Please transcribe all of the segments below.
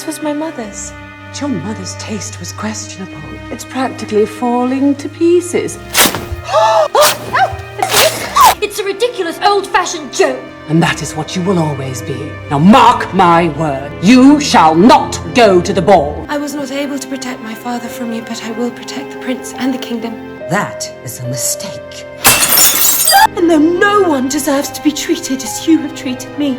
was my mother's. But your mother's taste was questionable. It's practically falling to pieces. It's a ridiculous, old-fashioned joke. And that is what you will always be. Now mark my word, you shall not go to the ball. I was not able to protect my father from you, but I will protect the prince and the kingdom. That is a mistake. And though no one deserves to be treated as you have treated me.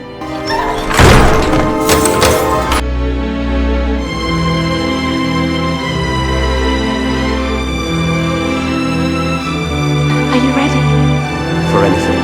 Are you ready? For anything.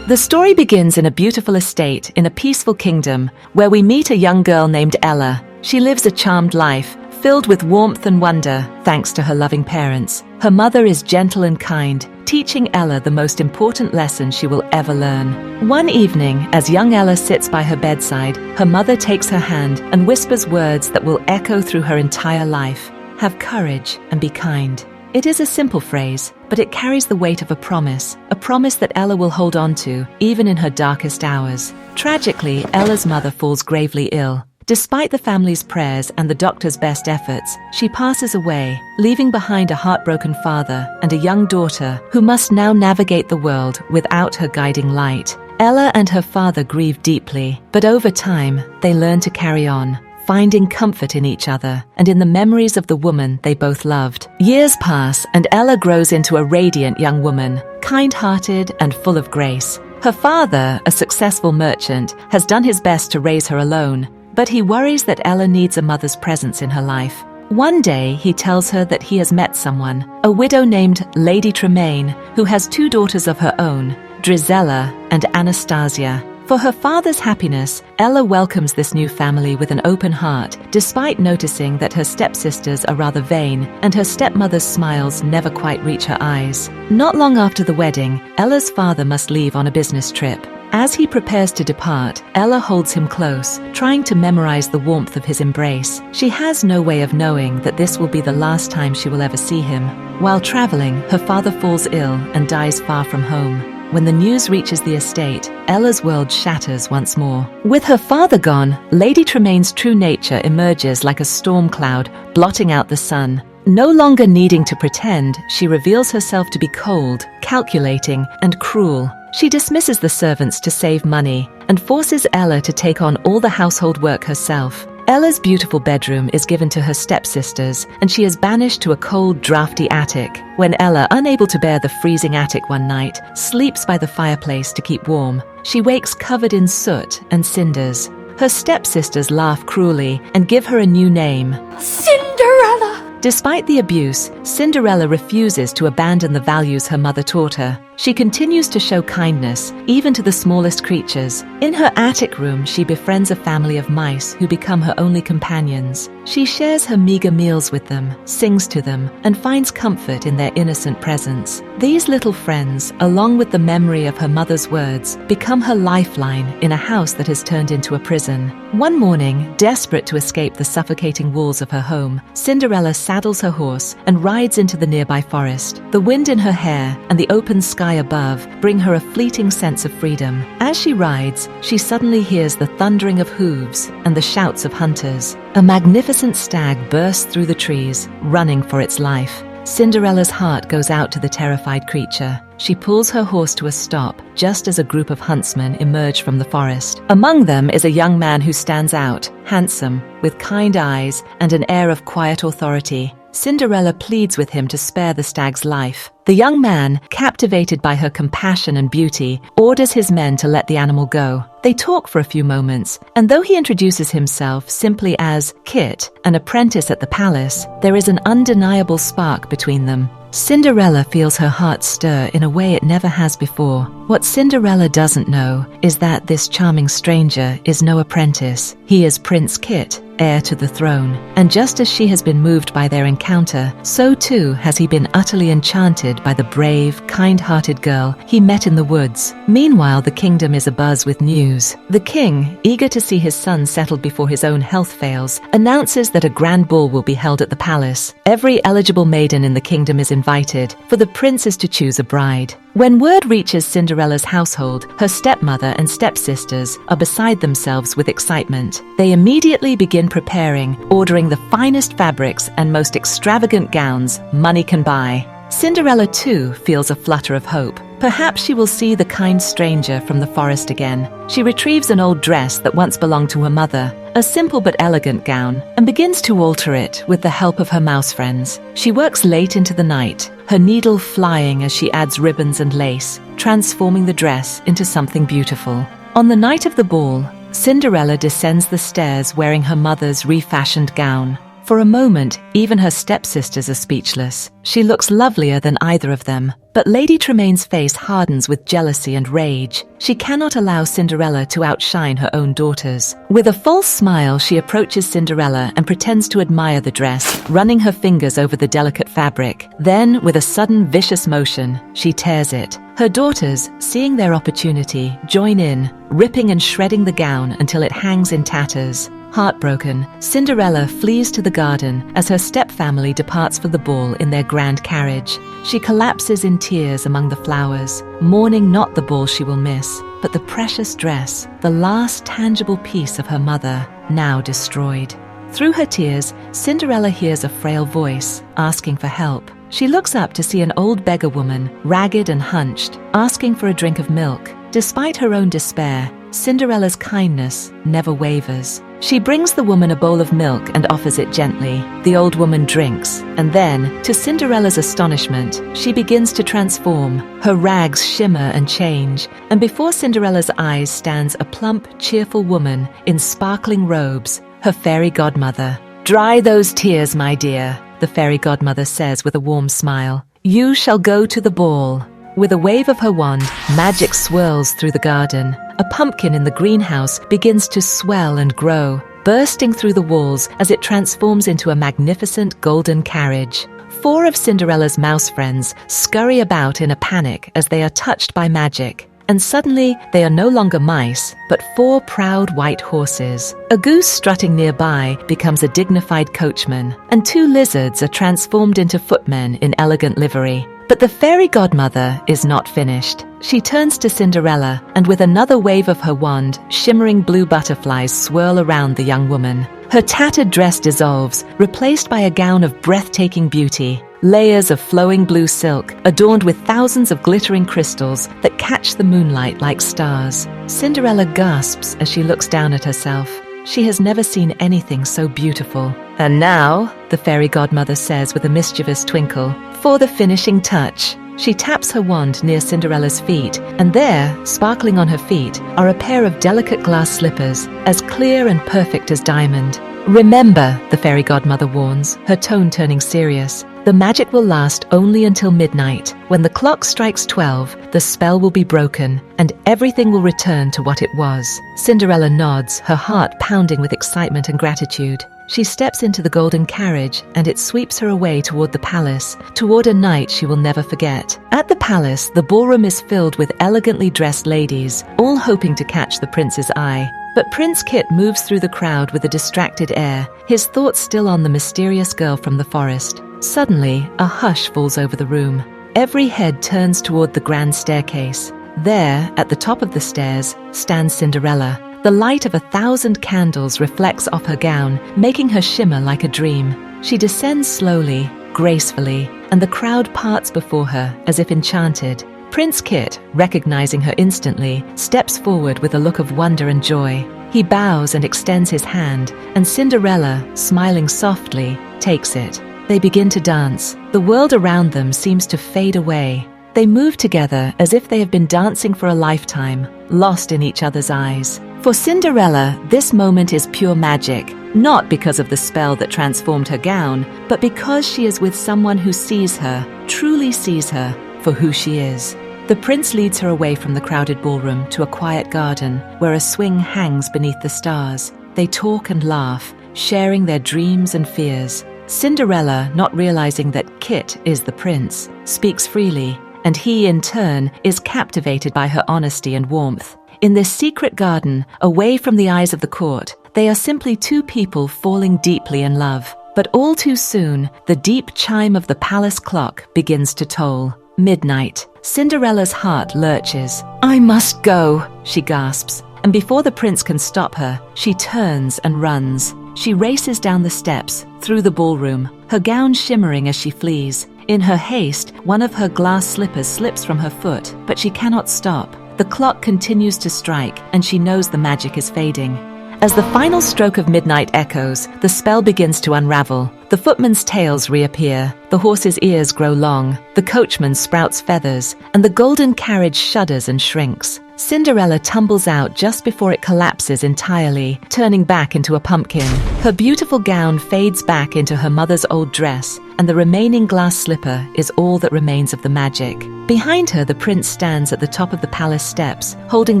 The story begins in a beautiful estate in a peaceful kingdom where we meet a young girl named Ella. She lives a charmed life, filled with warmth and wonder, thanks to her loving parents. Her mother is gentle and kind, teaching Ella the most important lesson she will ever learn. One evening, as young Ella sits by her bedside, her mother takes her hand and whispers words that will echo through her entire life. Have courage and be kind. It is a simple phrase, but it carries the weight of a promise that Ella will hold on to, even in her darkest hours. Tragically, Ella's mother falls gravely ill. Despite the family's prayers and the doctor's best efforts, she passes away, leaving behind a heartbroken father and a young daughter who must now navigate the world without her guiding light. Ella and her father grieve deeply, but over time, they learn to carry on, finding comfort in each other and in the memories of the woman they both loved. Years pass and Ella grows into a radiant young woman, kind-hearted and full of grace. Her father, a successful merchant, has done his best to raise her alone, but he worries that Ella needs a mother's presence in her life. One day, he tells her that he has met someone, a widow named Lady Tremaine, who has 2 daughters of her own, Drizella and Anastasia. For her father's happiness, Ella welcomes this new family with an open heart, despite noticing that her stepsisters are rather vain and her stepmother's smiles never quite reach her eyes. Not long after the wedding, Ella's father must leave on a business trip. As he prepares to depart, Ella holds him close, trying to memorize the warmth of his embrace. She has no way of knowing that this will be the last time she will ever see him. While traveling, her father falls ill and dies far from home. When the news reaches the estate, Ella's world shatters once more. With her father gone, Lady Tremaine's true nature emerges like a storm cloud, blotting out the sun. No longer needing to pretend, she reveals herself to be cold, calculating, and cruel. She dismisses the servants to save money and forces Ella to take on all the household work herself. Ella's beautiful bedroom is given to her stepsisters, and she is banished to a cold, drafty attic. When Ella, unable to bear the freezing attic one night, sleeps by the fireplace to keep warm, she wakes covered in soot and cinders. Her stepsisters laugh cruelly and give her a new name, Cinderella! Despite the abuse, Cinderella refuses to abandon the values her mother taught her. She continues to show kindness, even to the smallest creatures. In her attic room, she befriends a family of mice who become her only companions. She shares her meager meals with them, sings to them, and finds comfort in their innocent presence. These little friends, along with the memory of her mother's words, become her lifeline in a house that has turned into a prison. One morning, desperate to escape the suffocating walls of her home, Cinderella saddles her horse and rides into the nearby forest. The wind in her hair and the open sky above bring her a fleeting sense of freedom. As she rides, she suddenly hears the thundering of hooves and the shouts of hunters. A magnificent stag bursts through the trees, running for its life. Cinderella's heart goes out to the terrified creature. She pulls her horse to a stop, just as a group of huntsmen emerge from the forest. Among them is a young man who stands out, handsome, with kind eyes and an air of quiet authority. Cinderella pleads with him to spare the stag's life. The young man, captivated by her compassion and beauty, orders his men to let the animal go. They talk for a few moments, and though he introduces himself simply as Kit, an apprentice at the palace, there is an undeniable spark between them. Cinderella feels her heart stir in a way it never has before. What Cinderella doesn't know is that this charming stranger is no apprentice. He is Prince Kit, heir to the throne. And just as she has been moved by their encounter, so too has he been utterly enchanted by the brave, kind-hearted girl he met in the woods. Meanwhile, the kingdom is abuzz with news. The king, eager to see his son settled before his own health fails, announces that a grand ball will be held at the palace. Every eligible maiden in the kingdom is invited, for the prince is to choose a bride. When word reaches Cinderella's household, her stepmother and stepsisters are beside themselves with excitement. They immediately begin preparing, ordering the finest fabrics and most extravagant gowns money can buy. Cinderella, too, feels a flutter of hope. Perhaps she will see the kind stranger from the forest again. She retrieves an old dress that once belonged to her mother, a simple but elegant gown, and begins to alter it with the help of her mouse friends. She works late into the night, her needle flying as she adds ribbons and lace, transforming the dress into something beautiful. On the night of the ball, Cinderella descends the stairs wearing her mother's refashioned gown. For a moment, even her stepsisters are speechless. She looks lovelier than either of them, but Lady Tremaine's face hardens with jealousy and rage. She cannot allow Cinderella to outshine her own daughters. With a false smile, she approaches Cinderella and pretends to admire the dress, running her fingers over the delicate fabric. Then, with a sudden vicious motion, she tears it. Her daughters, seeing their opportunity, join in, ripping and shredding the gown until it hangs in tatters. Heartbroken, Cinderella flees to the garden as her stepfamily departs for the ball in their grand carriage. She collapses in tears among the flowers, mourning not the ball she will miss, but the precious dress, the last tangible piece of her mother, now destroyed. Through her tears, Cinderella hears a frail voice, asking for help. She looks up to see an old beggar woman, ragged and hunched, asking for a drink of milk. Despite her own despair, Cinderella's kindness never wavers. She brings the woman a bowl of milk and offers it gently. The old woman drinks, and then, to Cinderella's astonishment, she begins to transform. Her rags shimmer and change, and before Cinderella's eyes stands a plump, cheerful woman in sparkling robes, her fairy godmother. "Dry those tears, my dear," the fairy godmother says with a warm smile. "You shall go to the ball." With a wave of her wand, magic swirls through the garden. A pumpkin in the greenhouse begins to swell and grow, bursting through the walls as it transforms into a magnificent golden carriage. 4 of Cinderella's mouse friends scurry about in a panic as they are touched by magic. And suddenly, they are no longer mice, but 4 proud white horses. A goose strutting nearby becomes a dignified coachman, and 2 lizards are transformed into footmen in elegant livery. But the fairy godmother is not finished. She turns to Cinderella, and with another wave of her wand, shimmering blue butterflies swirl around the young woman. Her tattered dress dissolves, replaced by a gown of breathtaking beauty. Layers of flowing blue silk, adorned with thousands of glittering crystals that catch the moonlight like stars. Cinderella gasps as she looks down at herself. She has never seen anything so beautiful. "And now," the fairy godmother says with a mischievous twinkle, "for the finishing touch." She taps her wand near Cinderella's feet, and there, sparkling on her feet, are a pair of delicate glass slippers, as clear and perfect as diamond. "Remember," the fairy godmother warns, her tone turning serious, "the magic will last only until midnight. When the clock strikes 12, the spell will be broken, and everything will return to what it was." Cinderella nods, her heart pounding with excitement and gratitude. She steps into the golden carriage, and it sweeps her away toward the palace, toward a night she will never forget. At the palace, the ballroom is filled with elegantly dressed ladies, all hoping to catch the prince's eye. But Prince Kit moves through the crowd with a distracted air, his thoughts still on the mysterious girl from the forest. Suddenly, a hush falls over the room. Every head turns toward the grand staircase. There, at the top of the stairs, stands Cinderella. The light of 1,000 candles reflects off her gown, making her shimmer like a dream. She descends slowly, gracefully, and the crowd parts before her as if enchanted. Prince Kit, recognizing her instantly, steps forward with a look of wonder and joy. He bows and extends his hand, and Cinderella, smiling softly, takes it. They begin to dance. The world around them seems to fade away. They move together as if they have been dancing for a lifetime, lost in each other's eyes. For Cinderella, this moment is pure magic, not because of the spell that transformed her gown, but because she is with someone who sees her, truly sees her, for who she is. The prince leads her away from the crowded ballroom to a quiet garden where a swing hangs beneath the stars. They talk and laugh, sharing their dreams and fears. Cinderella, not realizing that Kit is the prince, speaks freely, and he, in turn, is captivated by her honesty and warmth. In this secret garden, away from the eyes of the court, they are simply 2 people falling deeply in love. But all too soon, the deep chime of the palace clock begins to toll. Midnight. Cinderella's heart lurches. "I must go," she gasps. And before the prince can stop her, she turns and runs. She races down the steps, through the ballroom, her gown shimmering as she flees. In her haste, one of her glass slippers slips from her foot, but she cannot stop. The clock continues to strike, and she knows the magic is fading. As the final stroke of midnight echoes, the spell begins to unravel. The footmen's tails reappear, the horse's ears grow long, the coachman sprouts feathers, and the golden carriage shudders and shrinks. Cinderella tumbles out just before it collapses entirely, turning back into a pumpkin. Her beautiful gown fades back into her mother's old dress, and the remaining glass slipper is all that remains of the magic. Behind her, the prince stands at the top of the palace steps, holding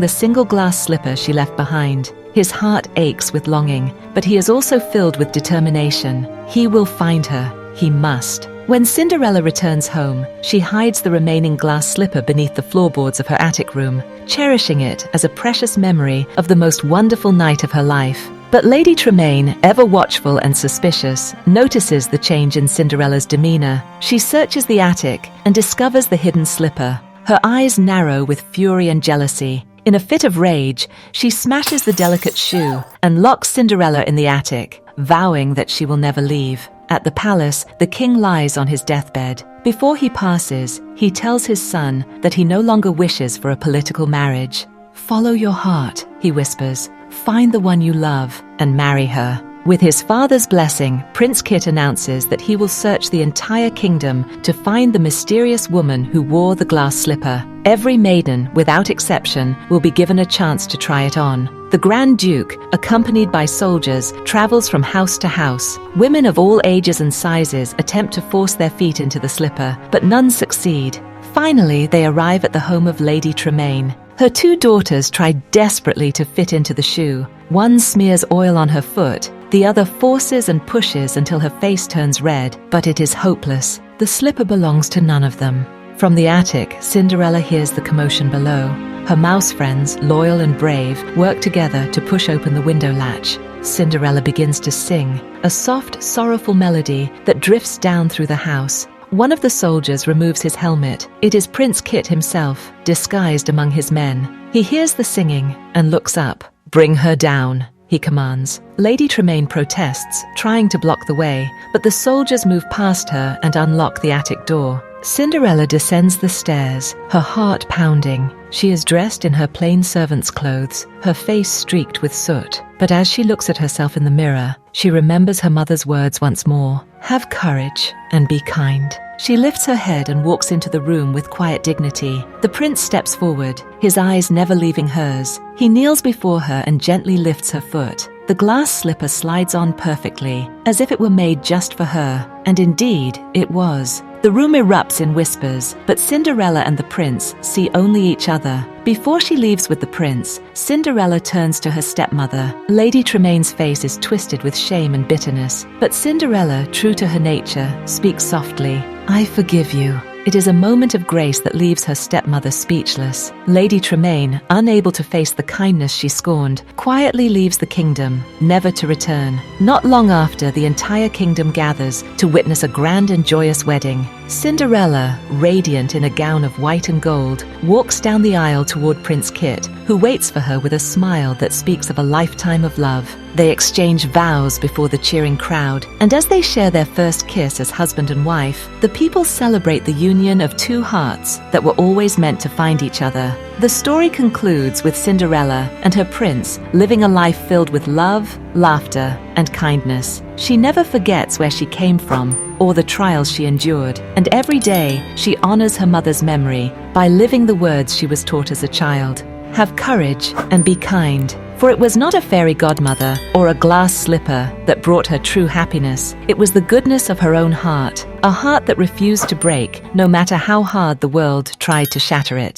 the single glass slipper she left behind. His heart aches with longing, but he is also filled with determination. He will find her. He must. When Cinderella returns home, she hides the remaining glass slipper beneath the floorboards of her attic room, cherishing it as a precious memory of the most wonderful night of her life. But Lady Tremaine, ever watchful and suspicious, notices the change in Cinderella's demeanor. She searches the attic and discovers the hidden slipper. Her eyes narrow with fury and jealousy. In a fit of rage, she smashes the delicate shoe and locks Cinderella in the attic, vowing that she will never leave. At the palace, the king lies on his deathbed. Before he passes, he tells his son that he no longer wishes for a political marriage. "Follow your heart," he whispers. "Find the one you love and marry her." With his father's blessing, Prince Kit announces that he will search the entire kingdom to find the mysterious woman who wore the glass slipper. Every maiden, without exception, will be given a chance to try it on. The Grand Duke, accompanied by soldiers, travels from house to house. Women of all ages and sizes attempt to force their feet into the slipper, but none succeed. Finally, they arrive at the home of Lady Tremaine. Her two daughters try desperately to fit into the shoe. One smears oil on her foot, the other forces and pushes until her face turns red, but it is hopeless. The slipper belongs to none of them. From the attic, Cinderella hears the commotion below. Her mouse friends, loyal and brave, work together to push open the window latch. Cinderella begins to sing, a soft, sorrowful melody that drifts down through the house. One of the soldiers removes his helmet. It is Prince Kit himself, disguised among his men. He hears the singing and looks up. "Bring her down," he commands. Lady Tremaine protests, trying to block the way, but the soldiers move past her and unlock the attic door. Cinderella descends the stairs, her heart pounding. She is dressed in her plain servant's clothes, her face streaked with soot. But as she looks at herself in the mirror, she remembers her mother's words once more. "Have courage and be kind." She lifts her head and walks into the room with quiet dignity. The prince steps forward, his eyes never leaving hers. He kneels before her and gently lifts her foot. The glass slipper slides on perfectly, as if it were made just for her. And indeed, it was. The room erupts in whispers, but Cinderella and the prince see only each other. Before she leaves with the prince, Cinderella turns to her stepmother. Lady Tremaine's face is twisted with shame and bitterness, but Cinderella, true to her nature, speaks softly. "I forgive you." It is a moment of grace that leaves her stepmother speechless. Lady Tremaine, unable to face the kindness she scorned, quietly leaves the kingdom, never to return. Not long after, the entire kingdom gathers to witness a grand and joyous wedding. Cinderella, radiant in a gown of white and gold, walks down the aisle toward Prince Kit, who waits for her with a smile that speaks of a lifetime of love. They exchange vows before the cheering crowd, and as they share their first kiss as husband and wife, the people celebrate the union of two hearts that were always meant to find each other. The story concludes with Cinderella and her prince living a life filled with love, laughter, and kindness. She never forgets where she came from or the trials she endured, and every day she honors her mother's memory by living the words she was taught as a child. Have courage and be kind. For it was not a fairy godmother or a glass slipper that brought her true happiness. It was the goodness of her own heart, a heart that refused to break, no matter how hard the world tried to shatter it.